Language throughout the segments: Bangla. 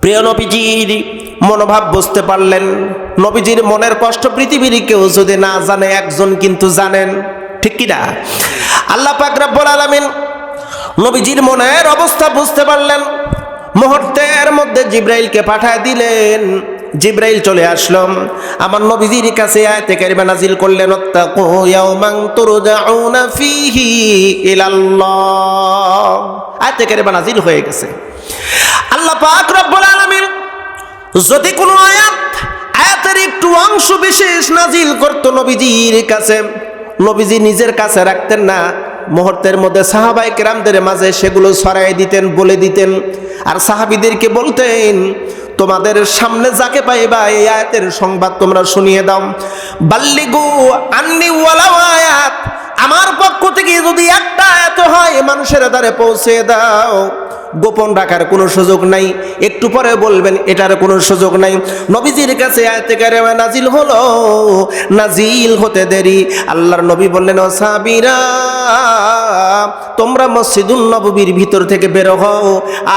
প্রিয় নবীজির মনোভাব বুঝতে পারলেন। নবীজির মনের কষ্ট পৃথিবীর কেউ যদি না জানে, একজন কিন্তু জানেন, ঠিক কি না? আল্লাহ পাক রব্বুল আলামিন নবীজির মনের অবস্থা বুঝতে পারলেন। মুহূর্তের মধ্যে জিব্রাইলকে পাঠায় দিলেন। জিব্রাইল চলে আসলো আমার নবীজির কাছে, আয়াতে কারিমা নাজিল করলেন, ওয়াত্তাকু ইয়াওমান তুরজাউনা ফীহি ইলাল্লাহ। আয়াতে কারিমা নাজিল হয়ে গেছে। আল্লাহ পাক রব্বুল আলামিন যদি কোনো আয়াতের একটু অংশ বিশেষ নাজিল করতো নবীজির কাছে, নবীজি নিজের কাছে রাখতেন না, মুহূর্তের মধ্যে সাহাবায়ে কেরামদের মাঝে সেগুলো ছড়াই দিতেন, বলে দিতেন। আর সাহাবীদেরকে বলতেন, তোমাদের সামনে যাকে পাইবা এই আয়াতের সংবাদ তোমরা শুনিয়ে দাও। বাল্লিগু আন্নি ওয়ালাউ আয়াত, আমার পক্ষ থেকে যদি একটা আয়াত হয় মানুষের দ্বারে পৌঁছে দাও। গোপন রাখার কোনো সুযোগ নাই, একটু পরে বলবেন এটার কোনো সুযোগ নাই। নবীজির কাছে আয়াতে কারিমা নাজিল হলো, নাজিল হতে দেরি আল্লাহর নবী বললেন, ও সাহাবীরা তোমরা মসজিদুন নববীর ভিতর থেকে বের হও,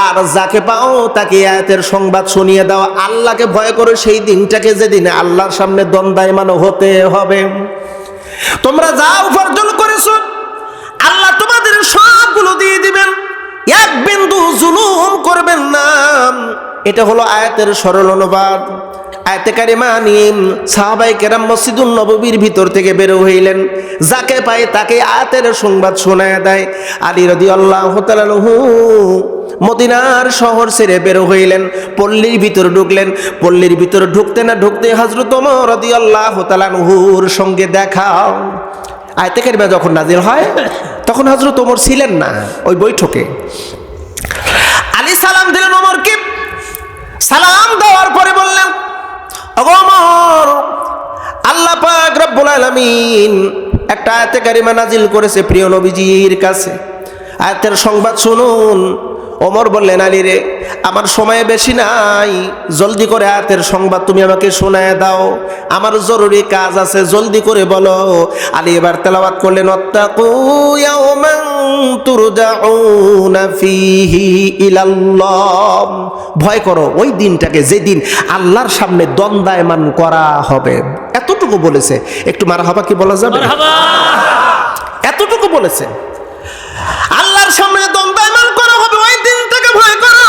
আর যাকে পাও তাকে আয়াতের সংবাদ শুনিয়ে দাও। আল্লাহকে ভয় করো সেই দিনটাকে, যেদিনে আল্লাহর সামনে দ্বন্দ্বায়মান হতে হবে। তোমরা যা উপার্জন করেছো আল্লাহ তোমাদের সবগুলো দিয়ে দিবেন, এক বিন্দু জুলুম করবেন না। এটা হলো আয়াতের সরল অনুবাদ। আয়াতে কারিমা নিয়ে সাহাবায়ে কেরাম মসজিদুন নববীর ভিতর থেকে বের হইলেন, যাকে পায় তাকে আয়াতের সংবাদ শোনায় দেয়। আলী রাদিয়াল্লাহু তাআলা আনহু মদিনার শহর ছেড়ে বের হইলেন, পল্লীর ভিতর ঢুকলেন। পল্লীর ভিতর ঢুকতে না ঢুকতে হযরত ওমর রাদিয়াল্লাহু তাআলা আনহুর সঙ্গে দেখা। আয়াতে কারিমা যখন নাজিল হয় তখন হযরত ওমর ছিলেন না ওই বৈঠকে। আলী সালাম দিলেন ওমরকে। সালাম দেওয়ার পরে বললেন, ওগো ওমর, আল্লাহ পাক রব্বুল আলামিন একটা আয়াতে কারিমা নাজিল করেছে প্রিয় নবীজির কাছে, আয়াতের সংবাদ শুনুন। ওমর বললেন, আলী রে, আমার সময় বেশি নাই, জলদি করে আয়াতের সংবাদ তুমি আমাকে শোনায় দাও, আমার জরুরি কাজ আছে, জলদি করে বলো। আলী এবার তেলাওয়াত করলেন, ওয়াত্তাকু ইয়াওমান তুরজাউনা ফীহি ইলাল্লাহ। ভয় করো ওই দিনটাকে যেদিন আল্লাহর সামনে দ্বন্দ্বায়মান করা হবে। এতটুকু বলেছে, একটু মারহাবা কি বলা যাবে? এতটুকু বলেছে, আল্লাহর সামনে দ্বন্দ্বায়মান করা হবে, ওই দিনটাকে ভয় করো।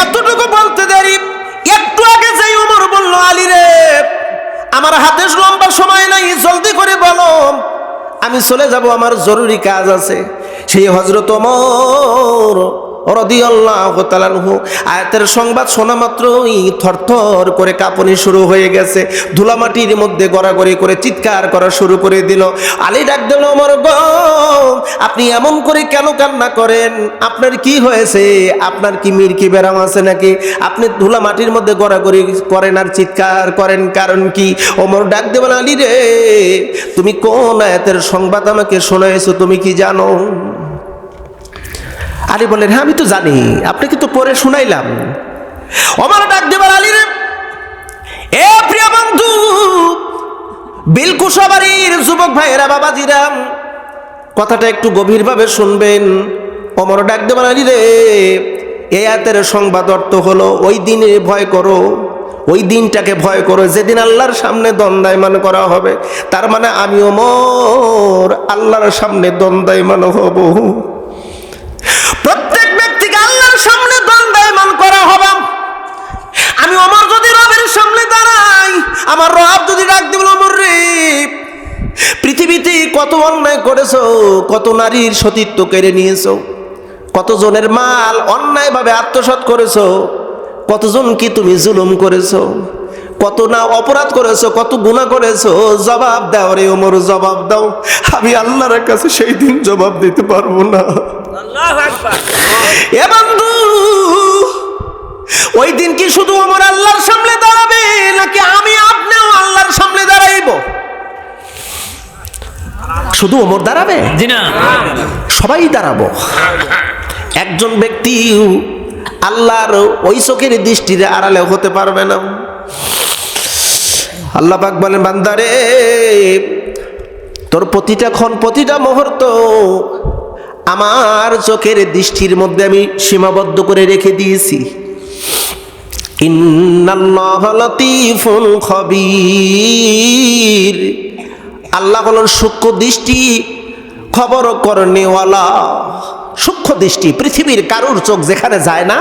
এতটুকু বলতে দেরি, একটু আগে যেই ওমর বলল, আলী রে, আমার হাতে লম্বা সময় নাই, জলদি করে বলো, আমি চলে যাব, আমার জরুরি কাজ আছে। সেই হযরত ওমর রাদিয়াল্লাহু তাআলা আনহু আয়াতের সংবাদ শোনা মাত্রই থরথর করে কাঁপুনি শুরু হয়ে গেছে, ধুলামাটির মধ্যে গড়াগড়ি করে চিৎকার করা শুরু করে দিল। আলী ডাক দিল, ওমর গো, আপনি এমন করে কেন কান্না করেন? আপনার কি হয়েছে? আপনার কি মির্কি ব্যারাম আছে নাকি? আপনি ধুলামাটির মধ্যে গড়াগড়ি করেন আর চিৎকার করেন, কারণ কি? ওমর ডাক দিয়ে বলে, আলী রে, তুমি কোন আয়াতের সংবাদ আমাকে শোনাইছো তুমি কি জানো? আলী বললেন, হ্যাঁ আমি তো জানি, আপনাকে তো পরে শুনাইলাম। ওমর ডাক দিয়ে বলে, আলী রে, এ প্রিয় বন্ধু, বিলকুশাবাড়ির যুবক ভাইয়েরা, বাবাজিরা, কথাটা একটু গভীরভাবে শুনবেন। ওমর ডাক দিয়ে বলে, আলী রে, এই আয়াতের সংবাদ অর্থ হলো ওই দিনে ভয় করো, ওই দিনটাকে ভয় করো যেদিন আল্লাহর সামনে দ্বন্দ্বায়মান করা হবে। তার মানে আমি ওমর আল্লাহর সামনে দ্বন্দ্বায়মান হব। প্রত্যেক ব্যক্তিকে আল্লাহর সামনে দ্বন্দ্বায়মান করা হবে। আমি ওমর যদি রবের সামনে দাঁড়াই, আমার রব যদি ডাক দিল, ওমর রে, পৃথিবীতে কত অন্যায় করেছো, কত নারীর সতীত্ব কেড়ে নিয়েছো, কতজনের মাল অন্যায়ভাবে আত্মসাৎ করেছো, কতজন কি তুমি জুলুম করেছো, কত না অপরাধ করেছো, কত গুনাহ করেছো, জবাব দাও রে ওমর, জবাব দাও। আমি আল্লাহর কাছে সেই দিন জবাব দিতে পারবো না। আল্লাহু আকবার। এ বন্ধু, ওই দিন কি শুধু ওমর আল্লাহর সামনে দাঁড়াবে, নাকি আমি আপনিও আল্লাহর সামনে দাঁড়াইব? শুধু ওমর দাঁড়াবে? জি না, সবাই দাঁড়াবো। একজন ব্যক্তি আল্লাহর ওই চোখের দৃষ্টির আড়ালে হতে পারবে না। আল্লাহ পাক বলেন, বান্দারে, তোর প্রতিটা ক্ষণ, প্রতিটা মুহূর্ত আমার চোখের দৃষ্টির মধ্যে আমি সীমাবদ্ধ করে রেখে দিয়েছি। ইন্নাল্লাহা লাতীফুল খবীর। আল্লাহ হলেন সূক্ষ্ম দৃষ্টি, খবর করনেওয়ালা। সূক্ষ্ম দৃষ্টি, পৃথিবীর কারুর চোখ যেখানে যায় না,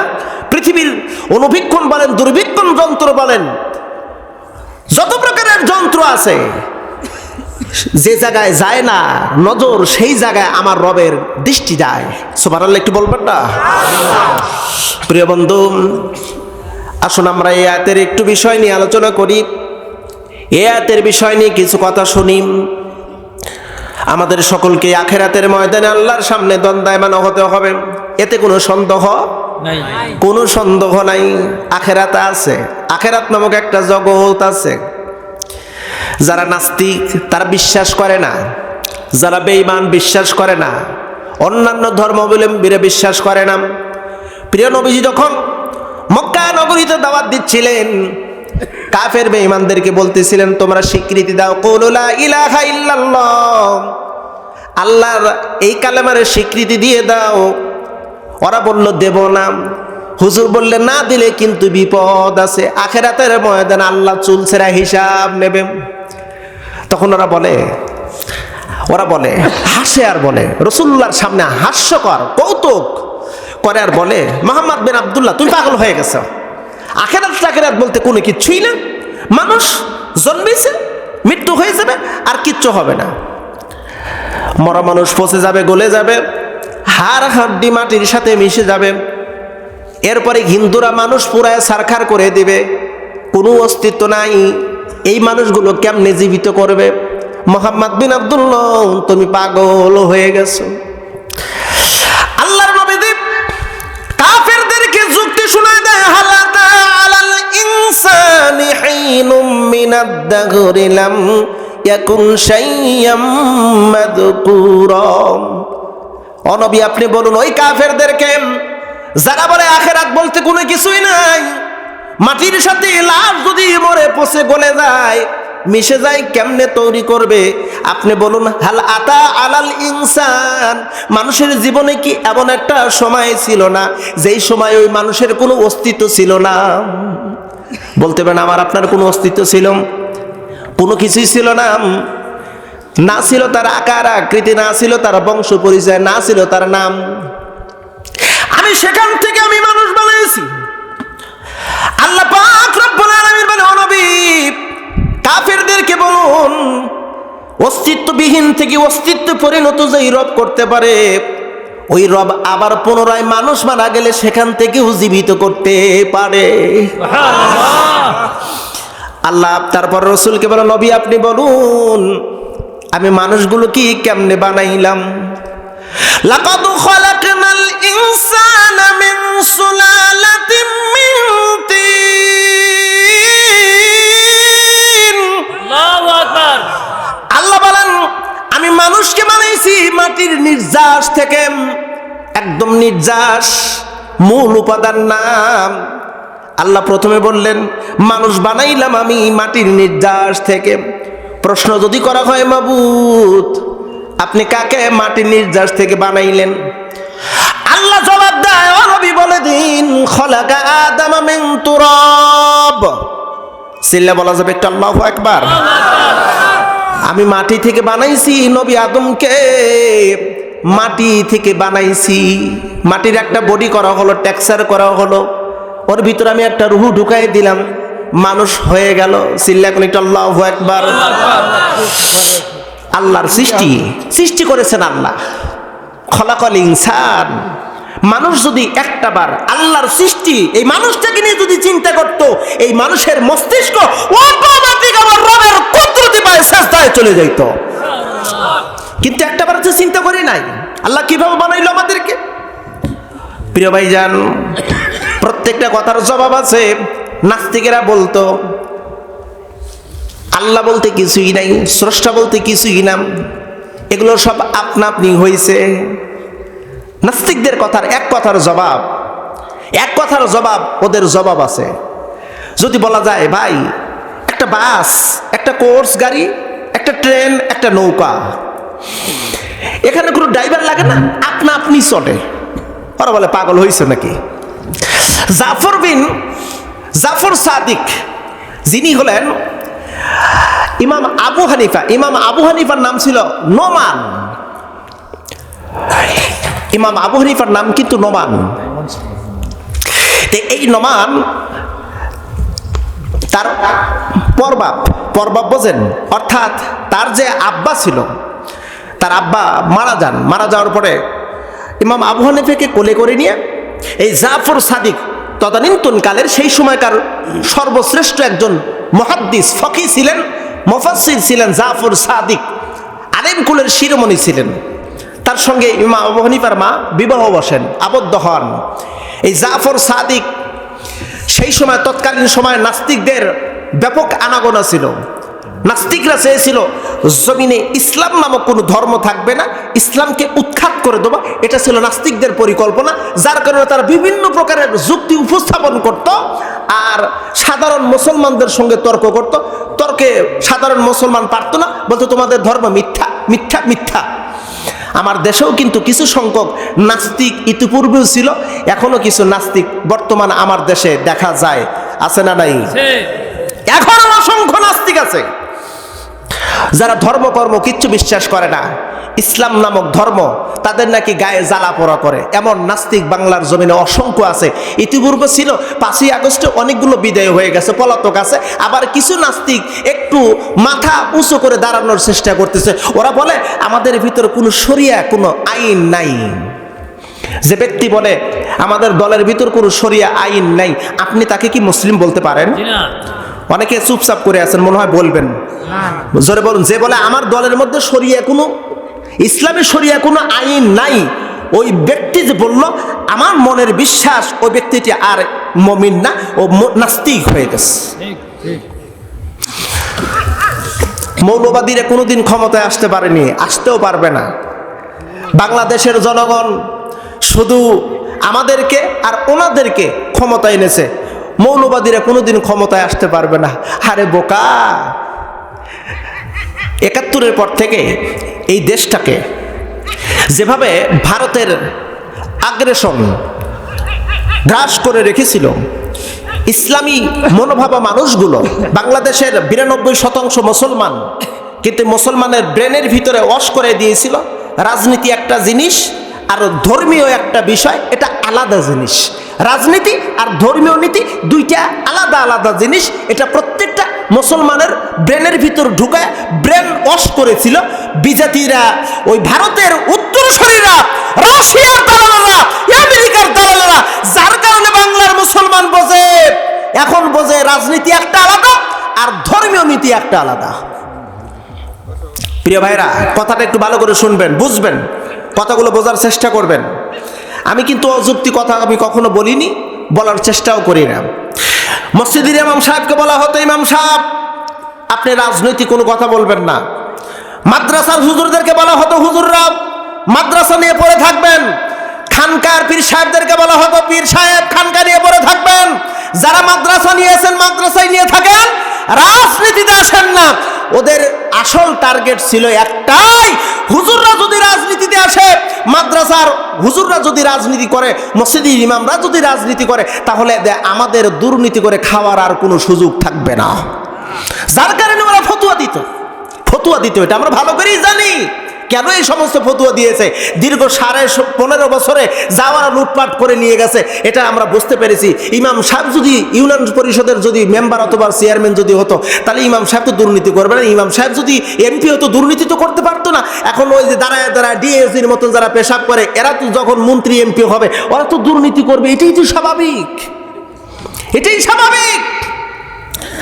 পৃথিবীর অনুবীক্ষণ বলেন, দূরবীক্ষণ যন্ত্র বলেন, যত প্রকারের যন্ত্র আছে, যে জায়গায় যায় না নজর, সেই জায়গায় আমার রবের দৃষ্টি যায়। সুবহানাল্লাহ একটু বলবেন না? প্রিয় বন্ধু, আসুন আমরা এই আয়াতের একটু বিষয় নিয়ে আলোচনা করি। এই আয়াতের বিষয় নিয়ে কিছু কথা শুনি। আমাদের সকলকে আখিরাতের ময়দানে আল্লাহর সামনে দণ্ডায়মান হতে হবে, এতে কোনো সন্দেহ নাই, কোনো সন্দেহ নাই। আখিরাত আছে, আখিরাত নামক একটা জগৎ আছে। যারা নাস্তিক তারা বিশ্বাস করে না, যারা বেঈমান বিশ্বাস করে না, অন্যান্য ধর্মাবলম্বীরা বিশ্বাস করে না। প্রিয় নবীজি যখন মক্কা নগরীতে দাওয়াত দিচ্ছিলেন, কাফের বেঈমানদেরকে বলতেছিলেন, তোমরা স্বীকৃতি দাও, কুলু লা ইলাহা ইল্লাল্লাহ, আল্লাহর এই কালেমার স্বীকৃতি দিয়ে দাও। ওরা বলল দেব না। হুজুর বললেন না দিলে কিন্তু বিপদ আছে, আখিরাতের ময়দানে আল্লাহ চুলছেরা হিসাব নেবে। তখন ওরা বলে হাসে আর বলে, রাসূলুল্লাহর সামনে হাস্যকর কৌতুক করে আর বলে, মুহাম্মদ বিন আব্দুল্লাহ তুমি পাগল হয়ে গেছো, আখিরাত বলতে কোনো কিচ্ছুই না, মানুষ জন্মেছে মৃত্যু হয়ে যাবে আর কিচ্ছু হবে না, মরা মানুষ পচে যাবে, গলে যাবে, হাড় হাড্ডি মাটির সাথে মিশে যাবে, এরপরে হিন্দুরা মানুষ পুরায় সারখার করে দিবে, কোনো অস্তিত্ব নাই। এই মানুষগুলো কেমনে জীবিত করবে? মুহাম্মদ বিন আব্দুল্লাহ তুমি পাগল হয়ে গেছো। আল্লাহর নবী কাফেরদেরকে যুক্তি শোনায় দেয়, হালাতা আলাল ইনসানি হিনুম মিনাদ দাহরি লাম ইয়াকুন শাইয়্যাম মাযকুরা। ও নবী আপনি বলুন ওই কাফেরদেরকে যারা বলে আখিরাত বলতে কোনো কিছুই নাই, মাটির সাথে লাশ যদি মরে পচে গলে যায়, মিশে যায়, কেমনে তৈরি করবে? আপনি বলুন হাল আতা আলাল ইনসান, মানুষের জীবনে কি এমন একটা সময় ছিল না যেই সময় ওই মানুষের কোনো অস্তিত্ব ছিল না? বলতে পারেন আমার আপনার কোনো অস্তিত্ব ছিল? কোনো কিছুই ছিল না। না ছিল তার আকার আকৃতি, না ছিল তার বংশ পরিচয়, না ছিল তার নাম। আমি সেখান থেকে আমি মানুষ বানিয়েছি। আল্লাহ পাক রব্বুল আলামিন বলেন, ও নবী কাফেরদেরকে বলুন অস্তিত্ববিহীন থেকে অস্তিত্ব পরিণত যেই রব করতে পারে, ওই রব আবার পুনরায় মানুষ মারা গেলে সেখান থেকেও জীবিত করতে পারে। আল্লাহ তারপর রাসূলকে বলেন, নবী আপনি বলুন আমি মানুষগুলো কি কেমনে বানাইলাম? লাকাদ খালাকনাল ইনসানা মিন সুলালাতিন মিন তিন। আল্লাহু আকবার। আল্লাহ বলেন আমি মানুষকে বানাইছি মাটির নির্যাস থেকে, একদম নির্যাস, মূল উপাদান নাম। আল্লাহ প্রথমে বললেন মানুষ বানাইলাম আমি মাটির নির্যাস থেকে। প্রশ্ন যদি করা হয় মাবুদ আপনি কাকে মাটির নির্যাস থেকে বানাইলেন? আল্লাহ জবাব দেয়, ও নবী বলে দিন খলাকা আদাম মিন তুরাব। সিল্লা বলা যাবে একটু আল্লাহু আকবার। আমি মাটি থেকে বানাইছি নবী আদমকে, মাটি থেকে বানাইছি। মাটির একটা বডি করা হলো, টেক্সচার করা হলো, ওর ভিতরে আমি একটা রুহু ঢুকাই দিলাম, মানুষ হয়ে গেল। সিল্লা কোন একটু আল্লাহু আকবার। আল্লাহর সৃষ্টি করেছেন আল্লাহ, খলাকাল ইনসান। মানুষ যদি একটাবার আল্লাহর সৃষ্টি এই মানুষটাকে নিয়ে যদি চিন্তা করত, এই মানুষের মস্তিষ্ক অটোমেটিক আমার রবের কুদরতি পায়ে সিজদায় চলে যাইত। কিন্তু একটাবার তো চিন্তা করি নাই আল্লাহ কিভাবে বানাইলো আমাদেরকে। প্রিয় ভাইজান, প্রত্যেকটা কথার জবাব আছে। নাস্তিকেরা বলতো আল্লাহ বলতে কিছুই নাই, স্রষ্টা বলতে কিছুই না, এগুলো সব আপনা আপনি হয়েছে। নাস্তিকদের কথার এক কথার জবাব ওদের জবাব আছে। যদি বলা যায় ভাই একটা বাস, একটা কোর্স গাড়ি, একটা ট্রেন, একটা নৌকা, এখানে কোনো ড্রাইভার লাগে না, আপনা আপনি চলে। ওরা বলে পাগল হয়েছে নাকি? জাফর বিন জাফর সাদিক যিনি হলেন ইমাম আবু হানিফা। ইমাম আবু হানিফার নাম ছিল নোমান। ইমাম আবু হানিফার নাম কিন্তু নোমান। এই নোমান তার পরবাব বোঝেন, অর্থাৎ তার যে আব্বা ছিল, তার আব্বা মারা যান। মারা যাওয়ার পরে ইমাম আবু হানিফাকে কোলে করে নিয়ে এই জাফর সাদিক তদানীন্তনকালের সেই সময়কার সর্বশ্রেষ্ঠ একজন মুহাদ্দিস ফকি ছিলেন, মুফাসসির ছিলেন জাফর সাদিক, আলেম কুলের শিরোমণি ছিলেন। তার সঙ্গে ইমাম আবু হানিফার মা বিবাহ বসেন, আবদ্ধ হন। এই জাফর সাদিক সেই সময় তৎকালীন সময় নাস্তিকদের ব্যাপক আনাগোনা ছিল। নাস্তিকরা চেয়েছিল জমিনে ইসলাম নামক কোনো ধর্ম থাকবে না, ইসলামকে উৎখাত করে দেবো, এটা ছিল নাস্তিকদের পরিকল্পনা। যার কারণে তারা বিভিন্ন প্রকারের যুক্তি উপস্থাপন করত আর সাধারণ মুসলমানদের সঙ্গে তর্ক করত। তর্কে সাধারণ মুসলমান পারত না, বলতো তোমাদের ধর্ম মিথ্যা মিথ্যা মিথ্যা। আমার দেশেও কিন্তু কিছু সংখ্যক নাস্তিক ইতিপূর্বেও ছিল, এখনো কিছু নাস্তিক বর্তমান আমার দেশে দেখা যায়, আছে না নাই? এখনো অসংখ্য নাস্তিক আছে যারা ধর্মকর্ম কিচ্ছু বিশ্বাস করে না, ইসলাম নামক ধর্ম তাদের নাকি গায়ে জ্বালা পোড়া করে, এমন নাস্তিক বাংলার জমিনে অসংখ্য আছে। ইতিপূর্বে ছিল, 5ই আগস্টে অনেকগুলো বিদায় হয়ে গেছে, পলাতক আছে। আবার কিছু নাস্তিক একটু মাথা উঁচু করে দাঁড়ানোর চেষ্টা করতেছে। ওরা বলে আমাদের ভিতরে কোনো শরিয়া, কোনো আইন নাই। যে ব্যক্তি বলে আমাদের দলের ভিতর কোনো শরিয়া আইন নাই, আপনি তাকে কি মুসলিম বলতে পারেন? অনেকে চুপচাপ করে আছেন, মনে হয় বলবেন, জোরে বলুন। যে বলে আমার দলের মধ্যে শরিয়া কোনো, ইসলামী শরিয়া কোনো আইন নাই, ওই ব্যক্তি যে বলল আমার মনের বিশ্বাস, ওই ব্যক্তিটি আর মুমিন না, ও নাস্তিক হয়ে গেছে। মৌলবাদীরা কোনোদিন ক্ষমতায় আসতে পারেনি, আসতেও পারবে না। বাংলাদেশের জনগণ শুধু আমাদেরকে আর ওনাদেরকে ক্ষমতায় এনেছে, মৌলবাদীরা কোনোদিন ক্ষমতায় আসতে পারবে না। আরে বোকা, ৭১-এর পর থেকে এই দেশটাকে যেভাবে ভারতের আগ্রাসন গ্রাস করে রেখেছিল, ইসলামী মনোভাবা মানুষগুলো, বাংলাদেশের ৯২% মুসলমান, কিন্তু মুসলমানের ব্রেনের ভিতরে ওয়াশ করে দিয়েছিল রাজনীতি একটা জিনিস আর ধর্মীয় একটা বিষয়, এটা আলাদা জিনিস। রাজনীতি আর ধর্মীয় নীতি দুইটা আলাদা আলাদা জিনিস, এটা প্রত্যেকটা মুসলমানের ব্রেনের ভিতর ঢুকায় ব্রেন ওয়াশ করেছিল বিজাতিরা, ওই ভারতের উত্তরসূরিরা, রাশিয়ার দালালেরা, আমেরিকার দালালেরা। যার কারণে বাংলার মুসলমান বোঝে, এখন বোঝে রাজনীতি একটা আলাদা আর ধর্মীয় নীতি একটা আলাদা। প্রিয় ভাইরা, কথাটা একটু ভালো করে শুনবেন, বুঝবেন, কথাগুলো বোঝার চেষ্টা করবেন। আমি কিন্তু অযুক্তি কথা আমি কখনো বলিনি, বলার চেষ্টাও করি না। মসজিদের ইমাম সাহেবকে বলা হতো, ইমাম সাহেব আপনি রাজনৈতিক কোনো কথা বলবেন না। মাদ্রাসার হুজুরদেরকে বলা হতো, হুজুররা মাদ্রাসা নিয়ে পড়ে থাকবেন। খানকার পীর সাহেবদেরকে বলা হতো, পীর সাহেব খানকা নিয়ে পড়ে থাকবেন। যারা মাদ্রাসা নিয়েছেন মাদ্রাসায় নিয়ে থাকেন, রাজনীতিতে আসেন না। ওদের আসল টার্গেট ছিল একটাই, হুজুররা যদি রাজনীতিতে আসে, মাদ্রাসার হুজুররা যদি রাজনীতি করে, মসজিদের ইমামরা যদি রাজনীতি করে, তাহলে আমাদের দুর্নীতি করে খাওয়ার আর কোনো সুযোগ থাকবে না। যার কারণে ওরা ফতুয়া দিত, এটা আমরা ভালো করেই জানি কেন এই সমস্ত ফতুয়া দিয়েছে। দীর্ঘ 15.5 বছরে যাওয়ার লুটপাট করে নিয়ে গেছে, এটা আমরা বুঝতে পেরেছি। ইমাম সাহেব যদি ইউনিয়ন পরিষদের যদি মেম্বার অথবা চেয়ারম্যান যদি হতো, তাহলে ইমাম সাহেব তো দুর্নীতি করবে না। ইমাম সাহেব যদি এমপি হতো, দুর্নীতি তো করতে পারতো না। এখন ওই যে দাঁড়ায় ডিএসির মতন যারা পেশাব করে, এরা তো যখন মন্ত্রী এমপি হবে, ওরা তো দুর্নীতি করবে। এটাই তো স্বাভাবিক, এটাই স্বাভাবিক।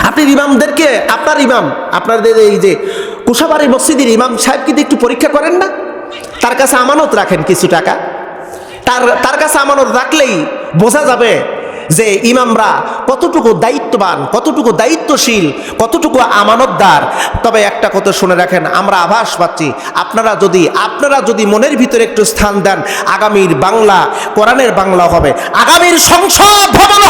আপনি ইমামদেরকে, আপনার ইমাম, আপনাদের এই যে কুশাবাড়ি মসজিদের ইমাম সাহেব কিন্তু একটু পরীক্ষা করেন না? তার কাছে আমানত রাখেন কিছু টাকা, তার কাছে আমানত রাখলেই বোঝা যাবে যে ইমামরা কতটুকু দায়িত্ববান, কতটুকু দায়িত্বশীল, কতটুকু আমানতদার। তবে একটা কথা শুনে রাখেন, আমরা আভাস পাচ্ছি, আপনারা যদি মনের ভিতরে একটু স্থান দেন, আগামীর বাংলা কোরআনের বাংলা হবে, আগামীর সংসদ ভবন